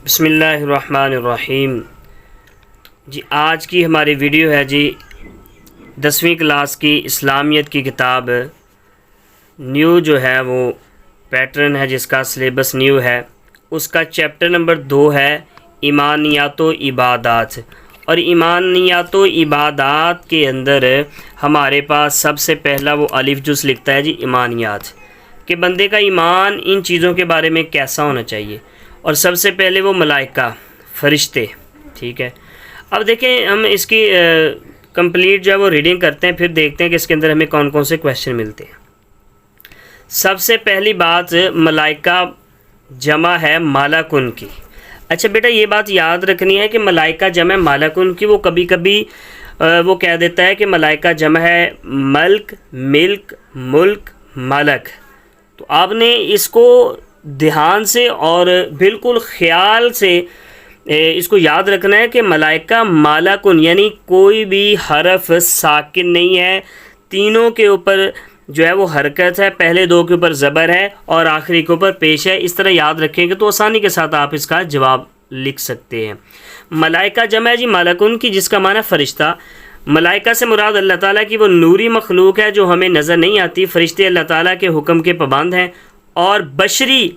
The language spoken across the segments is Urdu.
بسم اللہ الرحمن الرحیم۔ جی آج کی ہماری ویڈیو ہے جی 10ویں کلاس کی اسلامیت کی کتاب نیو جو ہے وہ پیٹرن ہے جس کا سلیبس نیو ہے، اس کا چیپٹر نمبر 2 ہے ایمانیات و عبادات۔ اور ایمانیات و عبادات کے اندر ہمارے پاس سب سے پہلا وہ الف جز لکھتا ہے جی ایمانیات، کہ بندے کا ایمان ان چیزوں کے بارے میں کیسا ہونا چاہیے۔ اور سب سے پہلے وہ ملائکہ فرشتے، ٹھیک ہے۔ اب دیکھیں ہم اس کی کمپلیٹ جو ہے وہ ریڈنگ کرتے ہیں، پھر دیکھتے ہیں کہ اس کے اندر ہمیں کون کون سے کویشچن ملتے ہیں۔ سب سے پہلی بات ملائکہ جمع ہے مالکن کی۔ اچھا بیٹا یہ بات یاد رکھنی ہے کہ ملائکہ جمع مالکن کی، وہ کبھی کبھی وہ کہہ دیتا ہے کہ ملائکہ جمع ہے ملک، ملک، ملک، ملک۔ تو آپ نے اس کو دھیان سے اور بالکل خیال سے اس کو یاد رکھنا ہے کہ ملائکہ مالکن یعنی کوئی بھی حرف ساکن نہیں ہے، تینوں کے اوپر جو ہے وہ حرکت ہے، پہلے دو کے اوپر زبر ہے اور آخری کے اوپر پیش ہے۔ اس طرح یاد رکھیں گے تو آسانی کے ساتھ آپ اس کا جواب لکھ سکتے ہیں۔ ملائکہ جمع ہے جی مالکن کی، جس کا معنی فرشتہ۔ ملائکہ سے مراد اللہ تعالیٰ کی وہ نوری مخلوق ہے جو ہمیں نظر نہیں آتی۔ فرشتے اللہ تعالیٰ کے حکم کے پابند ہیں اور بشری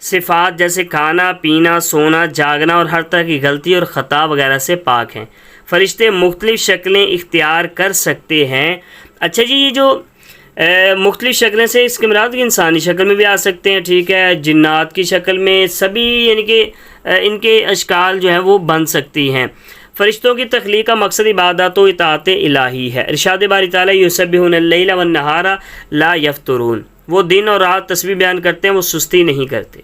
صفات جیسے کھانا پینا، سونا، جاگنا اور ہر طرح کی غلطی اور خطا وغیرہ سے پاک ہیں۔ فرشتے مختلف شکلیں اختیار کر سکتے ہیں۔ اچھا جی یہ جو مختلف شکلیں سے اس کے مراد انسانی شکل میں بھی آ سکتے ہیں، ٹھیک ہے، جنات کی شکل میں، سبھی یعنی کہ ان کے اشکال جو ہیں وہ بن سکتی ہیں۔ فرشتوں کی تخلیق کا مقصد عبادت و اطاعت الہی ہے۔ ارشاد باری تعالیٰ یسبحون اللیل والنہار لا یفترون، وہ دن اور رات تسبیح بیان کرتے ہیں، وہ سستی نہیں کرتے۔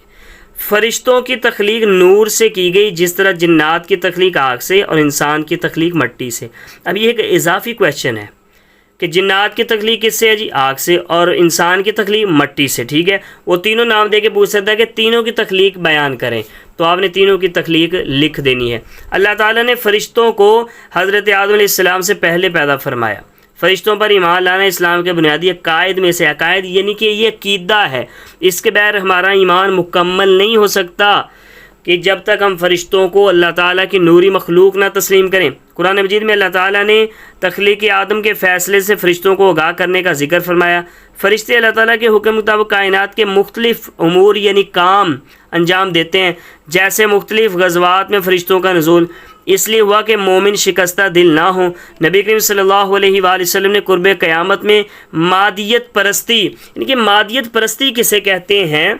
فرشتوں کی تخلیق نور سے کی گئی، جس طرح جنات کی تخلیق آگ سے اور انسان کی تخلیق مٹی سے۔ اب یہ ایک اضافی کویشچن ہے کہ جنات کی تخلیق کس سے ہے جی؟ آگ سے، اور انسان کی تخلیق مٹی سے، ٹھیک ہے۔ وہ تینوں نام دے کے پوچھ سکتا ہے کہ تینوں کی تخلیق بیان کریں، تو آپ نے تینوں کی تخلیق لکھ دینی ہے۔ اللہ تعالیٰ نے فرشتوں کو حضرت آدم علیہ السلام سے پہلے پیدا فرمایا۔ فرشتوں پر ایمان لانا اسلام کے بنیادی عقائد میں سے، عقائد یعنی کہ یہ عقیدہ ہے، اس کے بغیر ہمارا ایمان مکمل نہیں ہو سکتا کہ جب تک ہم فرشتوں کو اللہ تعالیٰ کی نوری مخلوق نہ تسلیم کریں۔ قرآن مجید میں اللہ تعالیٰ نے تخلیق آدم کے فیصلے سے فرشتوں کو آگاہ کرنے کا ذکر فرمایا۔ فرشتے اللہ تعالیٰ کے حکم مطابق کائنات کے مختلف امور یعنی کام انجام دیتے ہیں، جیسے مختلف غزوات میں فرشتوں کا نزول اس لیے ہوا کہ مومن شکستہ دل نہ ہوں۔ نبی کریم صلی اللہ علیہ وآلہ وسلم نے قرب قیامت میں مادیت پرستی، یعنی کہ مادیت پرستی کسے کہتے ہیں؟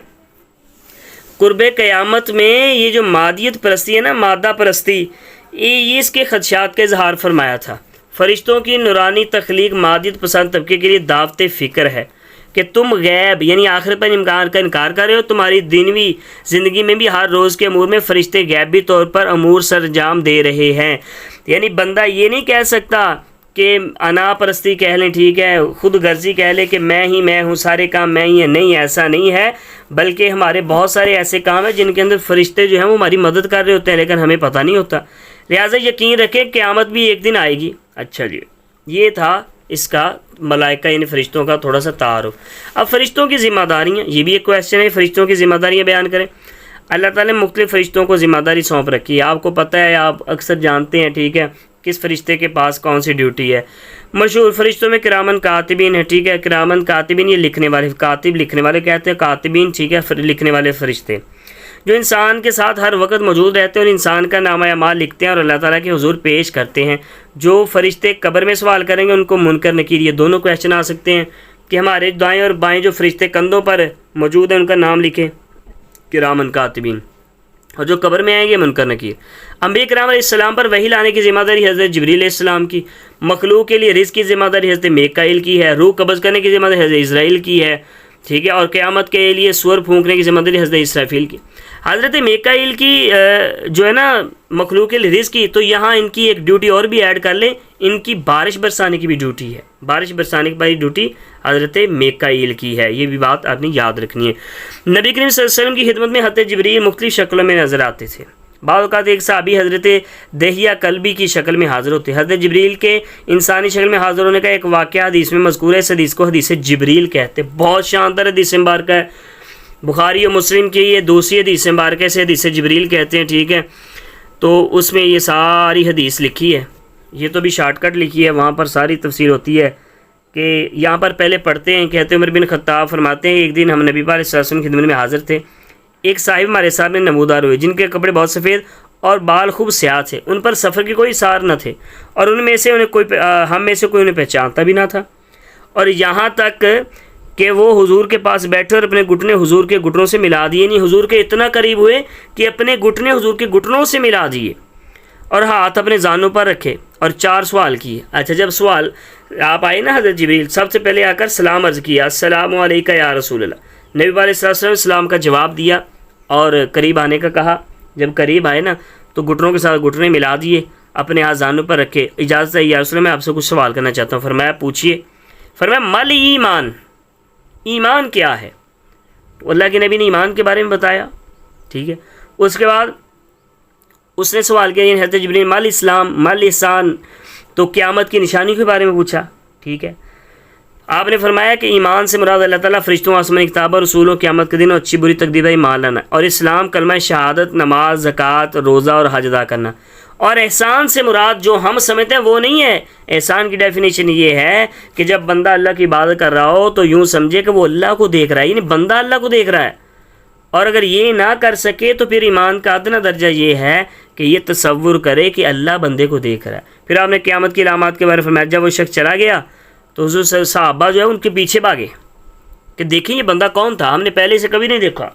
قرب قیامت میں یہ جو مادیت پرستی ہے نا، مادہ پرستی، یہ اس کے خدشات کا اظہار فرمایا تھا۔ فرشتوں کی نورانی تخلیق مادیت پسند طبقے کے لیے دعوت فکر ہے کہ تم غیب یعنی آخرت پر انکار کر رہے ہو۔ تمہاری دینوی زندگی میں بھی ہر روز کے امور میں فرشتے غیبی طور پر امور سر انجام دے رہے ہیں۔ یعنی بندہ یہ نہیں کہہ سکتا کہ انا پرستی کہہ لیں، ٹھیک ہے، خود غرضی کہہ لے کہ میں ہوں، سارے کام میں ہی ہیں۔ نہیں، ایسا نہیں ہے، بلکہ ہمارے بہت سارے ایسے کام ہیں جن کے اندر فرشتے جو ہیں وہ ہماری مدد کر رہے ہوتے ہیں، لیکن ہمیں پتہ نہیں ہوتا۔ لہٰذا یقین رکھیں قیامت بھی ایک دن آئے گی۔ اچھا جی یہ تھا اس کا ملائکہ یعنی فرشتوں کا تھوڑا سا تعارف۔ اب فرشتوں کی ذمہ داریاں، یہ بھی ایک کویشچن ہے، فرشتوں کی ذمہ داریاں بیان کریں۔ اللہ تعالیٰ نے مختلف فرشتوں کو ذمہ داری سونپ رکھی ہے، آپ کو پتہ ہے، آپ اکثر جانتے ہیں، ٹھیک ہے، کس فرشتے کے پاس کون سی ڈیوٹی ہے۔ مشہور فرشتوں میں کرامن کاتبین ہے، ٹھیک ہے، کرامن کاتبین یہ لکھنے والے، کاتب لکھنے والے کہتے ہیں، کاتبین ٹھیک ہے لکھنے والے فرشتے، جو انسان کے ساتھ ہر وقت موجود رہتے ہیں اور انسان کا نامہ اعمال لکھتے ہیں اور اللہ تعالیٰ کے حضور پیش کرتے ہیں۔ جو فرشتے قبر میں سوال کریں گے ان کو منکر نکیر یہ دونوں کویشچن آ سکتے ہیں کہ ہمارے دائیں اور بائیں جو فرشتے کندھوں پر موجود ہیں ان کا نام لکھیں، کرامن کاتبین، اور جو قبر میں آئیں گے منکر نکیر۔ انبیاء کرام علیہ السلام پر وحی لانے کی ذمہ داری حضرت جبریل علیہ السلام کی، مخلوق کے لیے رزق کی ذمہ داری حضرت میکائیل کی ہے، روح قبض کرنے کی ذمہ داری حضرت اسرائیل کی ہے، ٹھیک ہے، اور قیامت کے لیے سور پھونکنے کی ذمہ داری حضرت اسرافیل کی۔ حضرت میکائیل کی جو ہے نا مخلوق کے لیے رزق کی، تو یہاں ان کی ایک ڈیوٹی اور بھی ایڈ کر لیں، ان کی بارش برسانے کی بھی ڈیوٹی ہے، بارش برسانے کی ڈیوٹی حضرت میکائیل کی ہے، یہ بھی بات آپ نے یاد رکھنی ہے۔ نبی کریم صلی اللہ علیہ وسلم کی خدمت میں حضرت جبریل مختلف شکلوں میں نظر آتے تھے۔ بعض اوقات ایک صحابی حضرت دہیہ کلبی کی شکل میں حاضر ہوتے۔ حضرت جبریل کے انسانی شکل میں حاضر ہونے کا ایک واقعہ حدیث میں مذکور ہے، اس حدیث کو حدیث جبریل کہتے، بہت شاندار حدیث مبارکہ ہے۔ بخاری و مسلم کی یہ دوسری حدیث مبارکہ سے حدیث جبریل کہتے ہیں، ٹھیک ہے، تو اس میں یہ ساری حدیث لکھی ہے، یہ تو بھی شارٹ کٹ لکھی ہے، وہاں پر ساری تفسیر ہوتی ہے کہ یہاں پر پہلے پڑھتے ہیں، کہتے ہیں عمر بن خطاب فرماتے ہیں ایک دن ہم نبی پاک علیہ الصلوۃ والسلام کی خدمت میں حاضر تھے، ایک صاحب ہمارے سامنے نمودار ہوئے جن کے کپڑے بہت سفید اور بال خوب سیاہ تھے، ان پر سفر کی کوئی اثار نہ تھے، اور ہم میں سے کوئی انہیں پہچانتا بھی نہ تھا، اور یہاں تک کہ وہ حضور کے پاس بیٹھے اور اپنے گھٹنے حضور کے گھٹنوں سے ملا دیے، یعنی حضور کے اتنا قریب ہوئے کہ اپنے گھٹنے حضور کے گھٹنوں سے ملا دیے اور ہاتھ اپنے زانوں پر رکھے اور 4 سوال کیے۔ اچھا، جب سوال آپ آئے نا حضرت جبریل، سب سے پہلے آ کر سلام عرض کیا، السلام علیکہ یا رسول اللہ، نبی علیہ الصلوۃ والسلام سلام کا جواب دیا اور قریب آنے کا کہا، جب قریب آئے نا تو گھٹنوں کے ساتھ گھٹنے ملا دیے، اپنے ہاتھ زانوں پر رکھے، اجازت ہے یا رسول اللہ میں آپ سے کچھ سوال کرنا چاہتا ہوں، فرمایا پوچھیے، فرمایا مل ایمان، ایمان کیا ہے؟ تو اللہ کے نبی نے ایمان کے بارے میں بتایا، ٹھیک ہے، اس کے بعد اس نے سوال کیا حضرت جبریل مل اسلام مل احسان، تو قیامت کی نشانی کے بارے میں پوچھا، ٹھیک ہے، آپ نے فرمایا کہ ایمان سے مراد اللہ تعالیٰ فرشتوں، آسمانی کتابوں، رسولوں، قیامت کے دن اور اچھی بری تقدیر پر ایمان لانا، اور اسلام کلمہ شہادت، نماز، زکوٰۃ، روزہ اور حج ادا کرنا، اور احسان سے مراد جو ہم سمجھتے ہیں وہ نہیں ہے، احسان کی ڈیفینیشن یہ ہے کہ جب بندہ اللہ کی عبادت کر رہا ہو تو یوں سمجھے کہ وہ اللہ کو دیکھ رہا ہے، یعنی بندہ اللہ کو دیکھ رہا ہے، اور اگر یہ نہ کر سکے تو پھر ایمان کا ادنا درجہ یہ ہے کہ یہ تصور کرے کہ اللہ بندے کو دیکھ رہا ہے۔ پھر آپ نے قیامت کی علامات کے بارے میں فرمایا، جب وہ شخص چلا گیا تو حضور صحابہ جو ہے ان کے پیچھے بھاگے کہ دیکھیں یہ بندہ کون تھا، ہم نے پہلے سے کبھی نہیں دیکھا،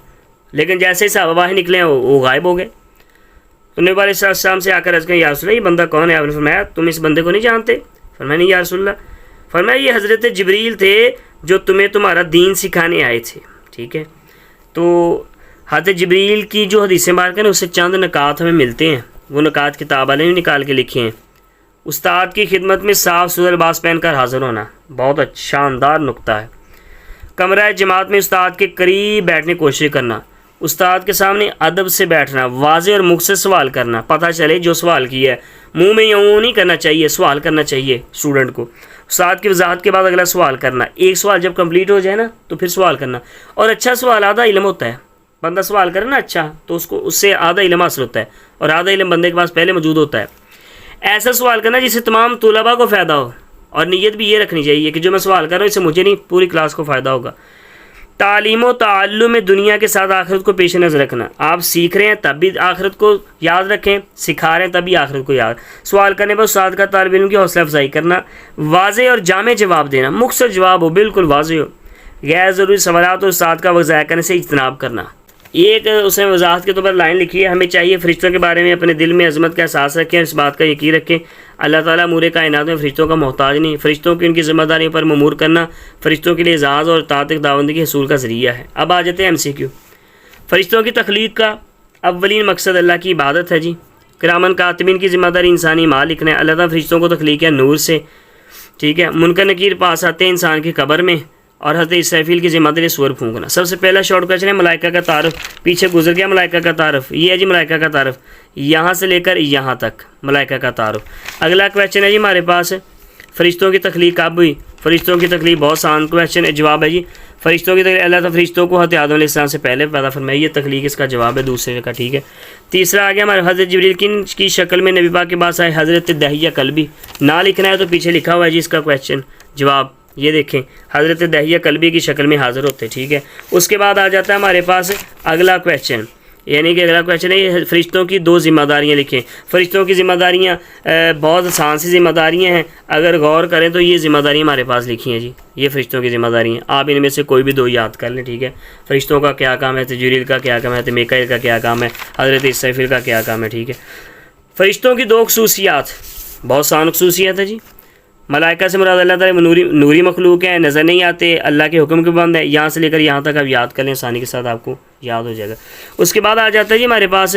لیکن جیسے ہی صحابہ باہر نکلے ہیں وہ غائب ہو گئے۔ تو نبی علیہ السلام سے آ کر عرض کیا، یا رسول اللہ یہ بندہ کون ہے؟ آپ نے فرمایا تم اس بندے کو نہیں جانتے؟ فرمایا نہیں یا رسول اللہ۔ فرمایا یہ حضرت جبریل تھے جو تمہیں تمہارا دین سکھانے آئے تھے، ٹھیک ہے۔ تو حضرت جبریل کی جو حدیث مبارکہ ہیں اس سے چند نکات ہمیں ملتے ہیں، وہ نکات کتاب والے نے نکال کے لکھے ہیں۔ استاد کی خدمت میں صاف ستھرا لباس پہن کر حاضر ہونا بہت شاندار نقطہ ہے۔ کمرہ جماعت میں استاد کے قریب بیٹھنے کی کوشش کرنا، استاد کے سامنے ادب سے بیٹھنا، واضح اور مختصر سوال کرنا، پتہ چلے جو سوال کیا ہے منہ میں یوں نہیں کرنا چاہیے، سوال کرنا چاہیے اسٹوڈنٹ کو۔ استاد کی وضاحت کے بعد اگلا سوال کرنا، ایک سوال جب کمپلیٹ ہو جائے نا تو پھر سوال کرنا، اور اچھا سوال آدھا علم ہوتا ہے، بندہ سوال کرے نا اچھا تو اس سے آدھا علم حاصل ہوتا ہے، اور آدھا علم بندے کے پاس پہلے موجود ہوتا ہے۔ ایسا سوال کرنا جس سے تمام طلباء کو فائدہ ہو، اور نیت بھی یہ رکھنی چاہیے کہ جو میں سوال کر رہا ہوں اس سے مجھے نہیں پوری کلاس کو فائدہ ہوگا۔ تعلیم و تعلم میں دنیا کے ساتھ آخرت کو پیش نظر رکھنا، آپ سیکھ رہے ہیں تب بھی آخرت کو یاد رکھیں، سکھا رہے ہیں تب بھی آخرت کو یاد۔ سوال کرنے پر استاد کا طالب علم کی حوصلہ افزائی کرنا، واضح اور جامع جواب دینا، مختصر جواب ہو، بالکل واضح ہو، غیر ضروری سوالات اور استاد کا وقت ضائع کرنے سے اجتناب کرنا۔ ایک اس نے وضاحت کے طور پر لائن لکھی ہے، ہمیں چاہیے فرشتوں کے بارے میں اپنے دل میں عظمت کا احساس رکھیں، اس بات کا یقین رکھیں اللہ تعالیٰ امور کائنات میں فرشتوں کا محتاج نہیں، فرشتوں کی ان کی ذمہ داریوں پر مامور کرنا فرشتوں کے لیے اعزاز اور اطاعت خداوندی کے حصول کا ذریعہ ہے۔ اب آ جاتے ہیں MCQ۔ فرشتوں کی تخلیق کا اولین مقصد اللہ کی عبادت ہے جی۔ کرامن کاتبین کی ذمہ داری انسانی مال لکھنا ہے، اللہ تعالیٰ فرشتوں کو تخلیق کیا نور سے، ٹھیک ہے۔ منکر نکیر پاس آتے ہیں انسان کی قبر میں، اور حضرت اسرافیل کی ذمہ داری سور پھونکنا۔ سب سے پہلا شارٹ کویشچن ہے ملائکہ کا تعارف، پیچھے گزر گیا ملائکہ کا تعارف، یہ ہے جی ملائکہ کا تعارف، یہاں سے لے کر یہاں تک ملائکہ کا تعارف۔ اگلا کویشچن ہے جی ہمارے پاس فرشتوں کی تخلیق کب ہوئی؟ فرشتوں کی تخلیق بہت آسان کویشچن ہے، جواب ہے جی فرشتوں کی تخلیق اللہ تعالیٰ فرشتوں کو حضرت آدم علیہ السلام سے پہلے پیدا فرمائی، یہ تخلیق اس کا جواب ہے دوسرے کا، ٹھیک ہے۔ تیسرا آ گیا ہمارے حضرت جبریل کی شکل میں نبی پاک کے پاس آئے، حضرت دحیہ کلبی، نہ لکھنا ہے تو پیچھے لکھا ہوا ہے جی اس کا کویشچن جواب، یہ دیکھیں حضرت دحیہ کلبی کی شکل میں حاضر ہوتے، ٹھیک ہے۔ اس کے بعد آ جاتا ہے ہمارے پاس اگلا کویشچن، یعنی کہ اگلا کویشچن ہے یہ فرشتوں کی 2 ذمہ داریاں لکھیں۔ فرشتوں کی ذمہ داریاں بہت آسان سی ذمہ داریاں ہیں، اگر غور کریں تو یہ ذمہ داریاں ہمارے پاس لکھی ہیں جی، یہ فرشتوں کی ذمہ داریاں، آپ ان میں سے کوئی بھی 2 یاد کر لیں، ٹھیک ہے۔ فرشتوں کا کیا کام ہے، جبریل کا کیا کام ہے، میکائیل کا کیا کام ہے، حضرت اسرافیل کا کیا کام ہے، ٹھیک ہے۔ فرشتوں کی 2 خصوصیات، بہت آسان خصوصیت ہے جی۔ ملائکہ سے مراد اللہ تعالیٰ نوری مخلوق ہیں، نظر نہیں آتے، اللہ کے حکم کے پابند ہے، یہاں سے لے کر یہاں تک آپ یاد کر لیں، آسانی کے ساتھ آپ کو یاد ہو جائے گا۔ اس کے بعد آ جاتا ہے جی ہمارے پاس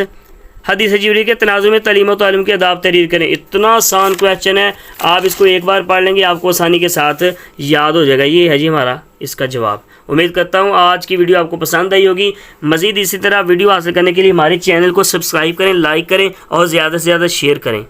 حدیث جبریل کے تناظر میں تعلیم و تعلم کے آداب تحریر کریں، اتنا آسان کویشچن ہے، آپ اس کو ایک بار پڑھ لیں گے آپ کو آسانی کے ساتھ یاد ہو جائے گا، یہ ہے جی ہمارا اس کا جواب۔ امید کرتا ہوں آج کی ویڈیو آپ کو پسند آئی ہوگی، مزید اسی طرح ویڈیو حاصل کرنے کے لیے ہمارے چینل کو سبسکرائب کریں، لائک کریں اور زیادہ سے زیادہ شیئر کریں۔